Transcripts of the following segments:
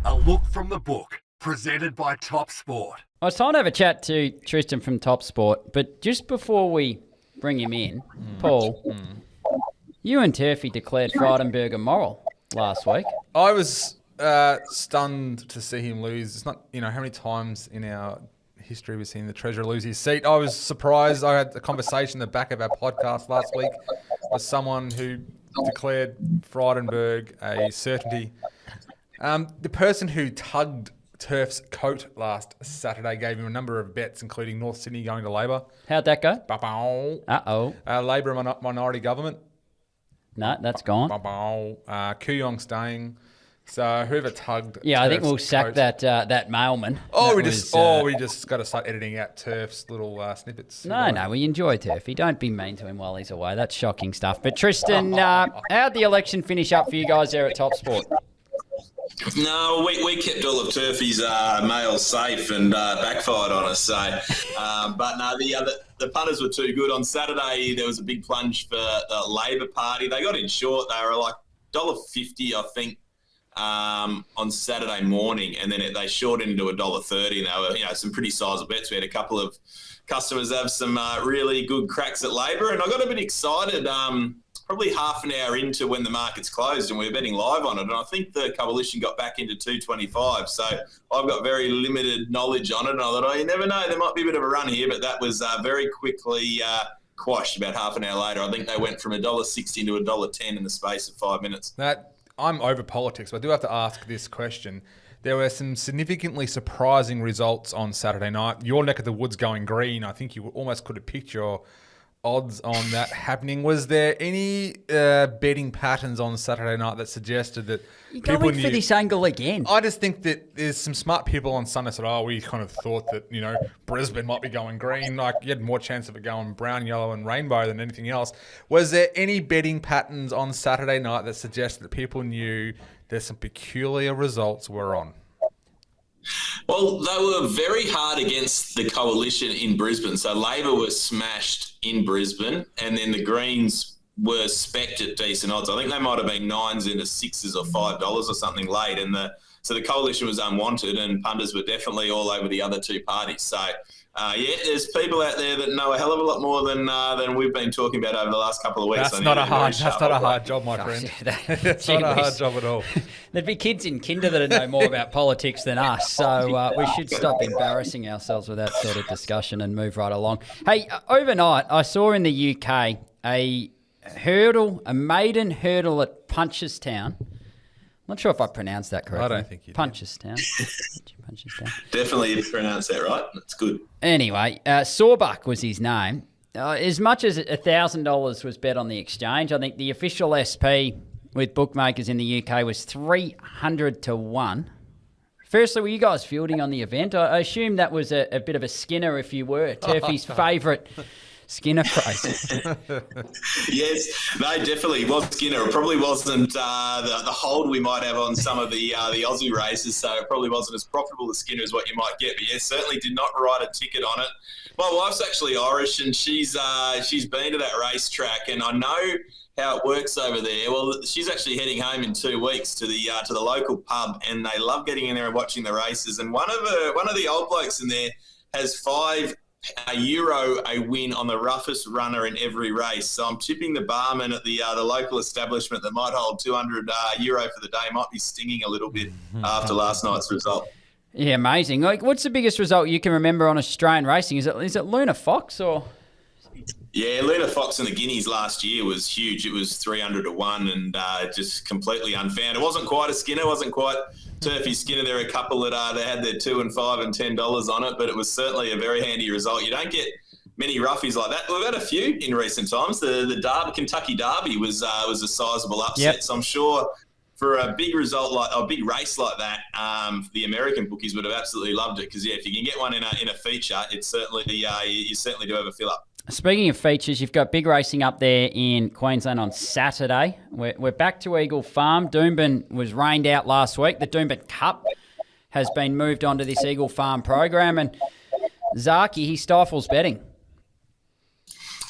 A look from the book, presented by TopSport. I was trying to have a chat to Tristan from TopSport, but just before we bring him in, Paul, you and Turfy declared Frydenberg immoral last week. I was stunned to see him lose. It's not, how many times in our history we've seen the treasurer lose his seat. I was surprised. I had a conversation in the back of our podcast last week with someone who declared Frydenberg a certainty. The person who tugged Turf's coat last Saturday gave him a number of bets, including North Sydney going to Labor. How'd that go? Uh-oh. Labor minority government. No, that's gone. Kooyong staying. So whoever tugged. Yeah, Turf's I think we'll sack coat. that mailman. We just got to start editing out Turf's little snippets. No, we enjoy Turfy. Don't be mean to him while he's away. That's shocking stuff. But Tristan, how'd the election finish up for you guys there at TopSport? No, we kept all of Turfy's mail safe and backfired on us. So, but no, the punters were too good. On Saturday, there was a big plunge for the Labor Party. They got in short. They were like $1.50, I think, on Saturday morning, and then they shorted into $1.30. And they were, some pretty sizable bets. We had a couple of customers have some really good cracks at Labor, and I got a bit excited. Probably half an hour into when the markets closed and we were betting live on it. And I think the coalition got back into 225. So I've got very limited knowledge on it. And I thought, you never know, there might be a bit of a run here. But that was very quickly quashed about half an hour later. I think they went from $1.60 to $1.10 in the space of 5 minutes. I'm over politics, but I do have to ask this question. There were some significantly surprising results on Saturday night. Your neck of the woods going green. I think you almost could have picked your odds on that happening. Was there any betting patterns on Saturday night that suggested that You're going for this angle again? I just think that there's some smart people on Sunday said, we kind of thought that, Brisbane might be going green. Like, you had more chance of it going brown, yellow and rainbow than anything else. Was there any betting patterns on Saturday night that suggested that people knew there's some peculiar results were on? Well, they were very hard against the coalition in Brisbane. So Labor was smashed in Brisbane, and then the Greens were specced at decent odds. I think they might have been 9s into 6s or $5 or something late. And so the coalition was unwanted, and punters were definitely all over the other two parties. So, there's people out there that know a hell of a lot more than we've been talking about over the last couple of weeks. That's not a hard job, my friend. It's not a hard job at all. There'd be kids in kinder that know more about politics than us, so we should stop embarrassing ourselves with that sort of discussion and move right along. Hey, overnight I saw in the UK a maiden hurdle at Punchestown. I'm not sure if I pronounced that correctly. I don't think you did. Punchestown. Definitely you pronounced that right. That's good. Anyway, Sawbuck was his name. As much as $1,000 was bet on the exchange, I think the official SP with bookmakers in the UK was 300 to 1. Firstly, were you guys fielding on the event? I assume that was a bit of a Skinner, if you were. Turfy's favourite Skinner phrase. Yes, no, definitely was Skinner. It probably wasn't the hold we might have on some of the Aussie races, so it probably wasn't as profitable as Skinner as what you might get. But yes, certainly did not write a ticket on it. My wife's actually Irish, and she's been to that racetrack, and I know how it works over there. Well, she's actually heading home in 2 weeks to the local pub, and they love getting in there and watching the races. And one of the old blokes in there has €5 a win on the roughest runner in every race. So I'm tipping the barman at the local establishment that might hold €200 for the day might be stinging a little bit after last night's result. Yeah, amazing. Like, what's the biggest result you can remember on Australian racing? Is it Luna Fox or? Yeah, Luna Fox and the Guineas last year was huge. It was 300 to 1 and just completely unfound. It wasn't quite a Skinner, wasn't quite Turfy Skinner. There were a couple that they had their $2 and $5 and $10 on it, but it was certainly a very handy result. You don't get many roughies like that. We've had a few in recent times. The Kentucky Derby was a sizable upset. Yep. So I'm sure for a big result a big race like that, the American bookies would have absolutely loved it because if you can get one in a feature, it's certainly you certainly do have a fill up. Speaking of features, you've got big racing up there in Queensland on Saturday. We're back to Eagle Farm. Doomben was rained out last week. The Doomben Cup has been moved on to this Eagle Farm program. And Zaki, he stifles betting.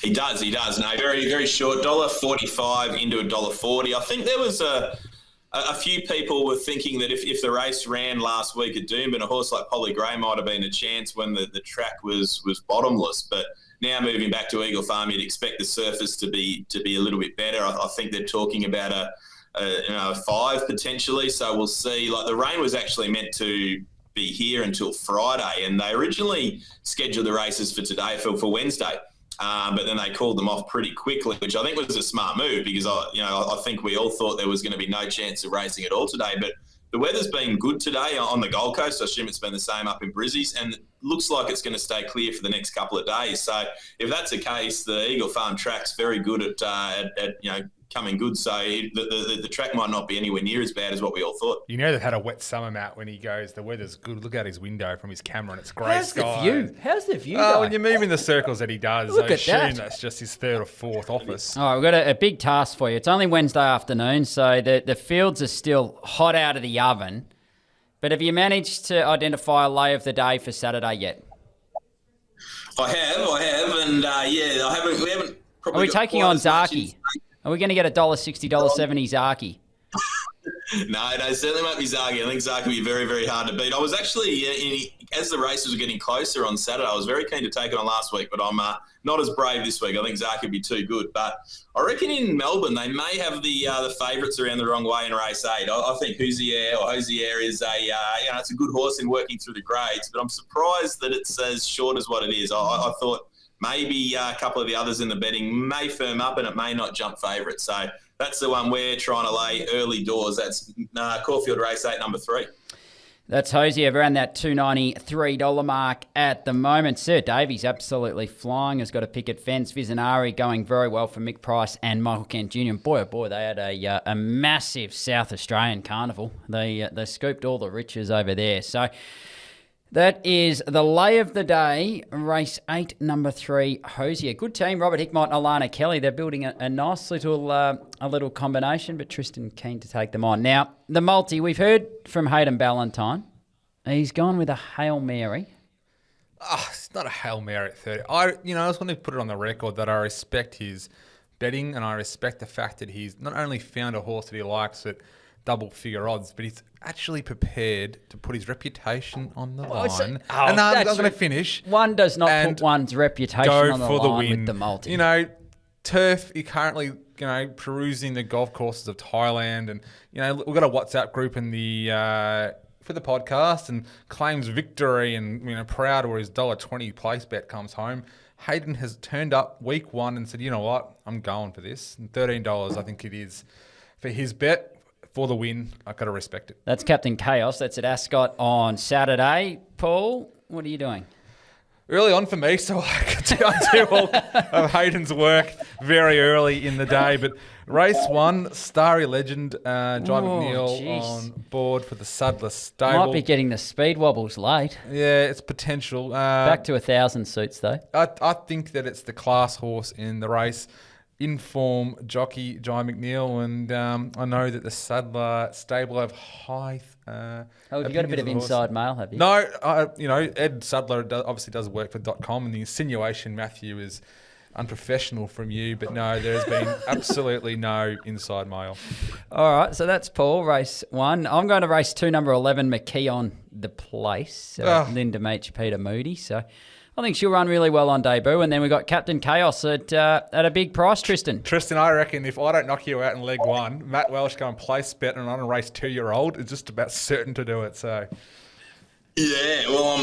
He does. No, very, very short. $1.45 into $1.40. I think there was a a few people were thinking that if the race ran last week at Doomben, a horse like Polly Gray might have been a chance when the track was bottomless. But now moving back to Eagle Farm, you'd expect the surface to be a little bit better. I think they're talking about a 5 potentially. So we'll see. Like, the rain was actually meant to be here until Friday, and they originally scheduled the races for today for Wednesday. But then they called them off pretty quickly, which I think was a smart move, because I think we all thought there was going to be no chance of racing at all today. But the weather's been good today on the Gold Coast. I assume it's been the same up in Brizzies, and it looks like it's going to stay clear for the next couple of days. So if that's the case, the Eagle Farm track's very good at coming good. So the track might not be anywhere near as bad as what we all thought. You know they've had a wet summer, Matt, when he goes, the weather's good. Look out his window from his camera and it's grey sky. How's the view? When you move in the circles that he does, I assume that's just his 3rd or 4th office. All right, we've got a big task for you. It's only Wednesday afternoon, so the fields are still hot out of the oven. But have you managed to identify a lay of the day for Saturday yet? I have, and I haven't. We haven't. Are we taking on Zaki? Are we going to get $1.60, $1.70 Zaki? No, certainly won't be Zaki. I think Zaki will be very, very hard to beat. I was actually, as the races were getting closer on Saturday, I was very keen to take it on last week, but I'm not as brave this week. I think Zaki would be too good. But I reckon in Melbourne, they may have the favourites around the wrong way in race 8. I think Hosier is it's a good horse in working through the grades, but I'm surprised that it's as short as what it is. I thought maybe a couple of the others in the betting may firm up and it may not jump favourite. So that's the one we're trying to lay early doors. That's Caulfield Race 8, number 3. That's Hosier around that $293 mark at the moment. Sir Davies absolutely flying. Has got a picket fence. Visionari going very well for Mick Price and Michael Kent Jr. And boy, oh boy, they had a massive South Australian carnival. They scooped all the riches over there. So that is the lay of the day, race 8, number 3, Hosier. Good team, Robert Hickmott and Alana Kelly. They're building a nice little combination, but Tristan keen to take them on. Now, the multi, we've heard from Hayden Ballantyne. He's gone with a Hail Mary. It's not a Hail Mary at 30. I just want to put it on the record that I respect his betting, and I respect the fact that he's not only found a horse that he likes at double-figure odds, but he's actually prepared to put his reputation on the line. I'm going to finish. One does not put one's reputation on the line with the multi. Turf, you're currently, perusing the golf courses of Thailand, and, we've got a WhatsApp group in the for the podcast, and claims victory and, proud where his $1.20 place bet comes home. Hayden has turned up week 1 and said, you know what, I'm going for this. And $13, I think it is, for his bet. For the win, I've got to respect it. That's Captain Chaos. That's at Ascot on Saturday. Paul, what are you doing? Early on for me, so I get to go do all of Hayden's work very early in the day. But race 1, Starry Legend, John McNeil on board for the Sudless Stable. Might be getting the speed wobbles late. Yeah, it's potential. Back to 1,000 suits, though. I think that it's the class horse in the race. In-form jockey, John McNeil, and I know that the Sadler stable have high... have you got a bit of inside mail, have you? No, Ed Sadler obviously does work for .com, and the insinuation, Matthew, is unprofessional from you, but no, there has been absolutely no inside mail. All right, so that's Paul, race 1. I'm going to race 2, number 11, McKeon the Place, Linda Meach, Peter Moody, so... I think she'll run really well on debut. And then we've got Captain Chaos at a big price, Tristan. Tristan, I reckon if I don't knock you out in leg 1, Matt Welsh going place bet and on a race 2-year-old is just about certain to do it. So, yeah, well,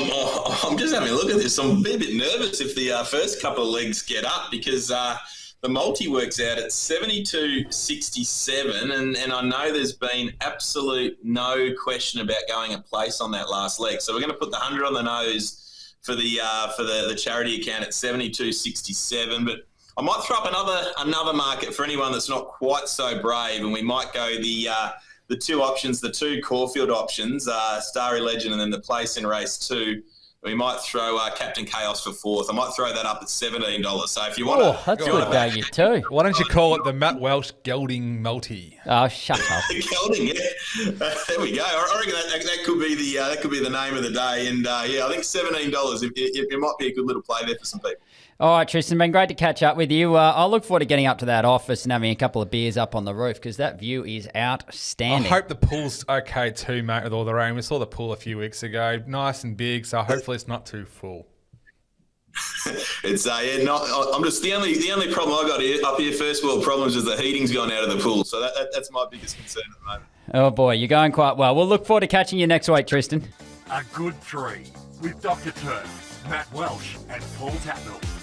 I'm just having a look at this. I'm a bit nervous if the first couple of legs get up, because the multi works out at 72.67, and I know there's been absolute no question about going a place on that last leg. So we're going to put the 100 on the nose for the charity account at 72.67, but I might throw up another market for anyone that's not quite so brave, and we might go the 2 options, the 2 Caulfield options, Starry Legend and then the place in race 2. We might throw Captain Chaos for 4th. I might throw that up at $17. So if you want to... that's good value too. Why don't you call it the Matt Welsh Gelding Multi? Oh, shut up. Gelding, yeah. There we go. I reckon that could be the name of the day. And, I think $17, it might be a good little play there for some people. All right, Tristan, been great to catch up with you. I'll look forward to getting up to that office and having a couple of beers up on the roof because that view is outstanding. I hope the pool's okay too, mate, with all the rain. We saw the pool a few weeks ago, nice and big, so hopefully it's not too full. It's I'm just the only problem I got up here. First world problems is the heating's gone out of the pool, so that's my biggest concern at the moment. Oh boy, you're going quite well. We'll look forward to catching you next week, Tristan. A good three with Dr. Turf, Matt Welsh and Paul Tatnall.